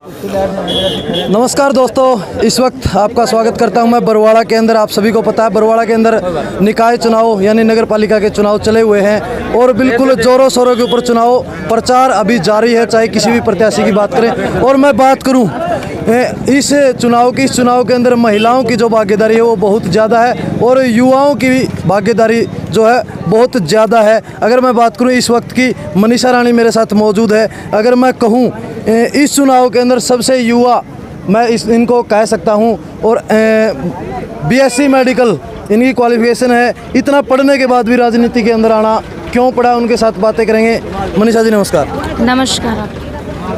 नमस्कार दोस्तों, इस वक्त आपका स्वागत करता हूं मैं बरवाड़ा के अंदर। आप सभी को पता है बरवाड़ा के अंदर निकाय चुनाव यानी नगर पालिका के चुनाव चले हुए हैं और बिल्कुल जोरों शोरों के ऊपर चुनाव प्रचार अभी जारी है, चाहे किसी भी प्रत्याशी की बात करें। और मैं बात करूं इस चुनाव के अंदर महिलाओं की जो भागीदारी है वो बहुत ज़्यादा है और युवाओं की भागीदारी जो है बहुत ज़्यादा है। अगर मैं बात करूं इस वक्त की, मनीषा रानी मेरे साथ मौजूद है। अगर मैं कहूं इस चुनाव के अंदर सबसे युवा मैं इनको कह सकता हूं और बीएससी मेडिकल इनकी क्वालिफिकेशन है। इतना पढ़ने के बाद भी राजनीति के अंदर आना क्यों पड़ा, उनके साथ बातें करेंगे। मनीषा जी नमस्कार। नमस्कार।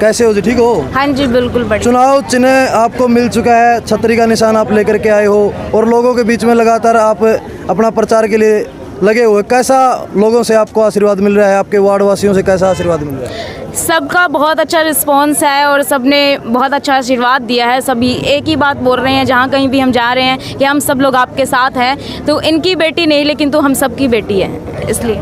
कैसे हो जी, ठीक हो? हाँ जी बिल्कुल बढ़िया। चुनाव चिन्ह आपको मिल चुका है, छतरी का निशान आप लेकर के आए हो और लोगों के बीच में लगातार आप अपना प्रचार के लिए लगे हुए। कैसा लोगों से आपको आशीर्वाद मिल रहा है, आपके वार्ड वासियों से कैसा आशीर्वाद मिल रहा है? सबका बहुत अच्छा रिस्पांस है और सबने बहुत अच्छा आशीर्वाद दिया है। सभी एक ही बात बोल रहे हैं जहाँ कहीं भी हम जा रहे हैं कि हम सब लोग आपके साथ हैं। तो इनकी बेटी नहीं लेकिन तो हम सबकी बेटी है, इसलिए।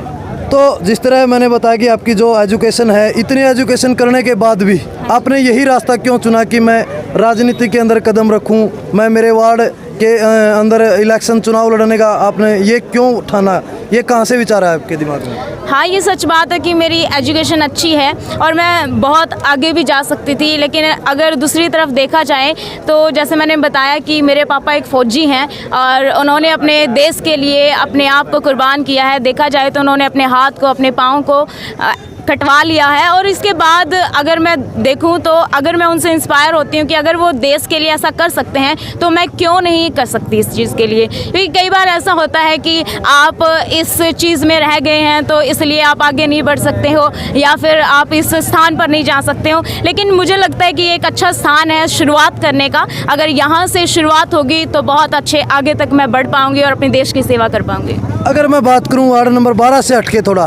तो जिस तरह मैंने बताया कि आपकी जो एजुकेशन है, इतनी एजुकेशन करने के बाद भी आपने यही रास्ता क्यों चुना कि मैं राजनीति के अंदर कदम रखूं, मैं मेरे वार्ड के अंदर इलेक्शन चुनाव लड़ने का आपने ये क्यों ठाना? ये कहाँ से विचार है आपके दिमाग में? हाँ, ये सच बात है कि मेरी एजुकेशन अच्छी है और मैं बहुत आगे भी जा सकती थी, लेकिन अगर दूसरी तरफ देखा जाए तो जैसे मैंने बताया कि मेरे पापा एक फ़ौजी हैं और उन्होंने अपने देश के लिए अपने आप को कुर्बान किया है। देखा जाए तो उन्होंने अपने हाथ को, अपने पाँव को कटवा लिया है। और इसके बाद अगर मैं देखूं तो अगर मैं उनसे इंस्पायर होती हूं कि अगर वो देश के लिए ऐसा कर सकते हैं तो मैं क्यों नहीं कर सकती इस चीज़ के लिए। क्योंकि कई बार ऐसा होता है कि आप इस चीज़ में रह गए हैं तो इसलिए आप आगे नहीं बढ़ सकते हो या फिर आप इस स्थान पर नहीं जा सकते हो। लेकिन मुझे लगता है कि ये एक अच्छा स्थान है शुरुआत करने का। अगर यहाँ से शुरुआत होगी तो बहुत अच्छे आगे तक मैं बढ़ पाऊँगी और अपने देश की सेवा कर पाऊँगी। अगर मैं बात करूँ वार्ड नंबर 12 से हटके थोड़ा,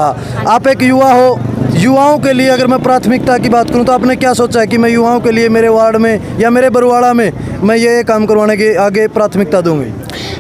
आप एक युवा हो, युवाओं के लिए अगर मैं प्राथमिकता की बात करूं तो आपने क्या सोचा है कि मैं युवाओं के लिए मेरे वार्ड में या मेरे बरवाड़ा में मैं ये काम करवाने के आगे प्राथमिकता दूंगी?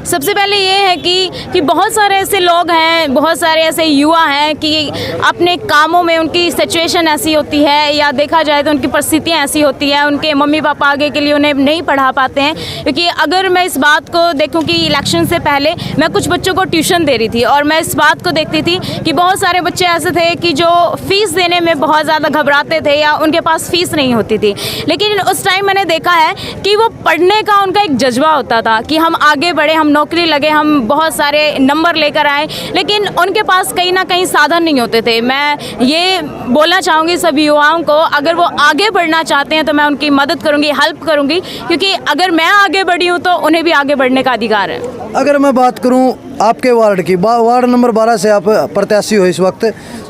सबसे पहले ये है कि बहुत सारे ऐसे लोग हैं, बहुत सारे ऐसे युवा हैं कि अपने कामों में उनकी सिचुएशन ऐसी होती है या देखा जाए तो उनकी परिस्थितियाँ ऐसी होती हैं, उनके मम्मी पापा आगे के लिए उन्हें नहीं पढ़ा पाते हैं। क्योंकि अगर मैं इस बात को देखूं कि इलेक्शन से पहले मैं कुछ बच्चों को ट्यूशन दे रही थी और मैं इस बात को देखती थी कि बहुत सारे बच्चे ऐसे थे कि जो फ़ीस देने में बहुत ज़्यादा घबराते थे या उनके पास फ़ीस नहीं होती थी। लेकिन उस टाइम मैंने देखा है कि वो पढ़ने का उनका एक जज्बा होता था कि हम आगे बढ़े, हम नौकरी लगे, हम बहुत सारे नंबर लेकर आए, लेकिन उनके पास कहीं ना कहीं साधन नहीं होते थे। मैं ये बोलना चाहूँगी सभी युवाओं को, अगर वो आगे बढ़ना चाहते हैं तो मैं उनकी मदद करूँगी, हेल्प करूँगी, क्योंकि अगर मैं आगे बढ़ी हूँ तो उन्हें भी आगे बढ़ने का अधिकार है। अगर मैं बात करूँ आपके वार्ड की, वार्ड नंबर 12 से आप प्रत्याशी हो इस वक्त,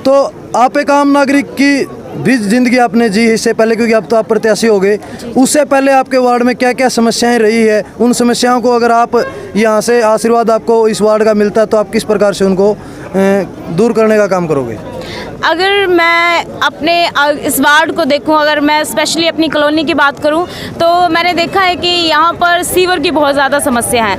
तो आप एक आम नागरिक की भी ज़िंदगी आपने जी इससे पहले, क्योंकि अब तो आप प्रत्याशी हो गए, उससे पहले आपके वार्ड में क्या क्या समस्याएं रही है, उन समस्याओं को अगर आप यहाँ से आशीर्वाद आपको इस वार्ड का मिलता है तो आप किस प्रकार से उनको दूर करने का काम करोगे? अगर मैं अपने इस वार्ड को देखूं, अगर मैं स्पेशली अपनी कॉलोनी की बात करूं तो मैंने देखा है कि यहाँ पर सीवर की बहुत ज़्यादा समस्या है।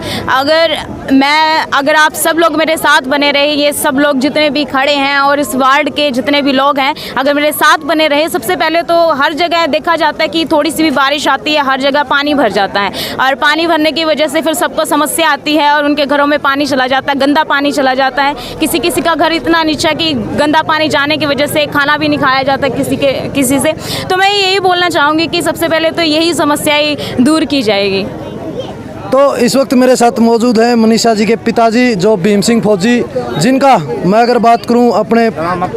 अगर आप सब लोग मेरे साथ बने रहे, ये सब लोग जितने भी खड़े हैं और इस वार्ड के जितने भी लोग हैं अगर मेरे साथ बने रहे, सबसे पहले तो हर जगह देखा जाता है कि थोड़ी सी भी बारिश आती है हर जगह पानी भर जाता है और पानी भरने की वजह से फिर सबको समस्या आती है और उनके घरों में पानी चला जाता है, गंदा पानी चला जाता है। किसी का घर इतना नीचा है कि गंदा पानी जाने की वजह से खाना भी नहीं खाया जाता किसी से। तो मैं यही बोलना चाहूँगी कि सबसे पहले तो यही समस्याएं दूर की जाएगी। तो इस वक्त मेरे साथ मौजूद हैं मनीषा जी के पिताजी जो भीम सिंह फौजी, जिनका मैं अगर बात करूं अपने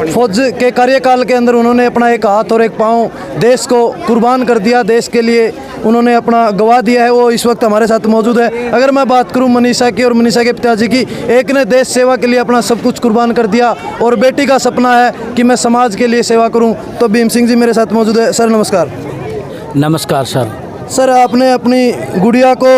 फौज के कार्यकाल के अंदर उन्होंने अपना एक हाथ और एक पाँव देश को कुर्बान कर दिया, देश के लिए उन्होंने अपना गवा दिया है। वो इस वक्त हमारे साथ मौजूद है। अगर मैं बात करूं मनीषा की और मनीषा के पिताजी की, एक ने देश सेवा के लिए अपना सब कुछ कुर्बान कर दिया और बेटी का सपना है कि मैं समाज के लिए सेवा करूं। तो भीम सिंह जी मेरे साथ मौजूद है। सर नमस्कार। नमस्कार सर। सर आपने अपनी गुड़िया को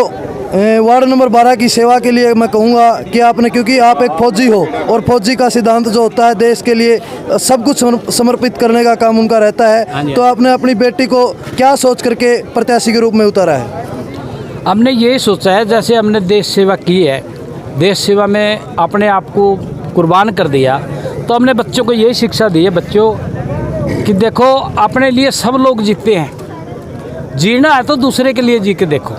वार्ड नंबर 12 की सेवा के लिए मैं कहूँगा कि आपने, क्योंकि आप एक फौजी हो और फौजी का सिद्धांत जो होता है देश के लिए सब कुछ समर्पित करने का काम उनका रहता है, तो आपने अपनी बेटी को क्या सोच करके प्रत्याशी के रूप में उतारा है? हमने ये सोचा है, जैसे हमने देश सेवा की है, देश सेवा में अपने आप को कुर्बान कर दिया, तो हमने बच्चों को यही शिक्षा दी है बच्चों कि देखो अपने लिए सब लोग जीतते हैं, जीना है तो दूसरे के लिए जी के देखो,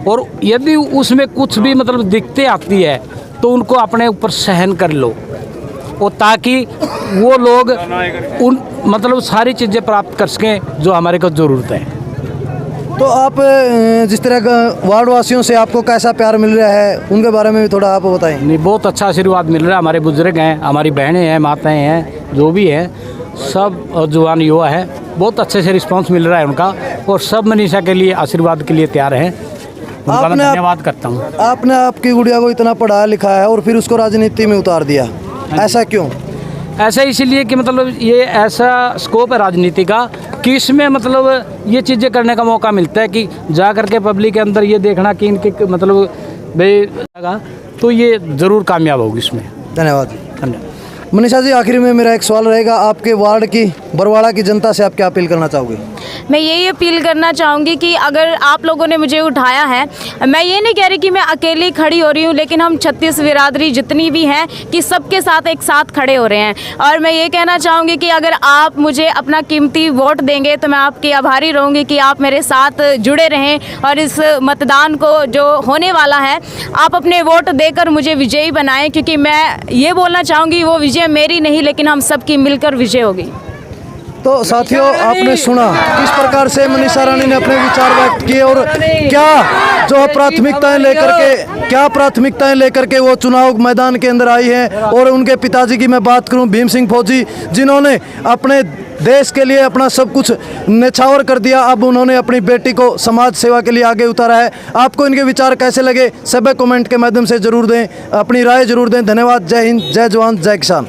और यदि उसमें कुछ भी मतलब दिक्कतें आती है तो उनको अपने ऊपर सहन कर लो, और ताकि वो लोग उन मतलब सारी चीज़ें प्राप्त कर सकें जो हमारे को ज़रूरत है। तो आप जिस तरह का वार्ड वासियों से आपको कैसा प्यार मिल रहा है, उनके बारे में भी थोड़ा आप बताएं। नहीं, बहुत अच्छा आशीर्वाद मिल रहा है। हमारे बुजुर्ग हैं, हमारी बहनें हैं, माताएं हैं, जो भी हैं सब, और जवान युवा है, बहुत अच्छे से रिस्पांस मिल रहा है उनका, और सब मनीषा के लिए आशीर्वाद के लिए तैयार हैं। उनका मैं धन्यवाद करता हूँ। आपने आपकी गुड़िया को इतना पढ़ाया लिखाया है और फिर उसको राजनीति में उतार दिया, ऐसा क्यों? ऐसा इसलिए कि मतलब ये ऐसा स्कोप है राजनीति का कि इसमें मतलब ये चीज़ें करने का मौका मिलता है कि जा कर के पब्लिक के अंदर ये देखना कि इनके मतलब भाई, तो ये ज़रूर कामयाब होगी इसमें। धन्यवाद। धन्यवाद। मनीषा जी, आखिर में मेरा एक सवाल रहेगा, आपके वार्ड की, बरवाड़ा की जनता से आप क्या अपील करना चाहोगे? मैं यही अपील करना चाहूँगी कि अगर आप लोगों ने मुझे उठाया है, मैं ये नहीं कह रही कि मैं अकेली खड़ी हो रही हूँ, लेकिन हम 36 बिरादरी जितनी भी हैं कि सबके साथ एक साथ खड़े हो रहे हैं। और मैं ये कहना चाहूँगी कि अगर आप मुझे अपना कीमती वोट देंगे तो मैं आपकी आभारी रहूँगी कि आप मेरे साथ जुड़े रहें, और इस मतदान को जो होने वाला है आप अपने वोट देकर मुझे विजयी बनाएं, क्योंकि मैं ये बोलना चाहूँगी वो विजय मेरी नहीं लेकिन हम सबकी मिलकर विजय होगी। तो साथियों, आपने सुना किस प्रकार से मनीषा रानी ने अपने विचार व्यक्त किए और क्या जो प्राथमिकताएं लेकर के वो चुनाव मैदान के अंदर आई हैं। और उनके पिताजी की मैं बात करूं, भीम सिंह फौजी, जिन्होंने अपने देश के लिए अपना सब कुछ न्यौछावर कर दिया, अब उन्होंने अपनी बेटी को समाज सेवा के लिए आगे उतारा है। आपको इनके विचार कैसे लगे, सभी कमेंट के माध्यम से जरूर दें, अपनी राय जरूर दें। धन्यवाद। जय हिंद, जय जवान, जय किसान।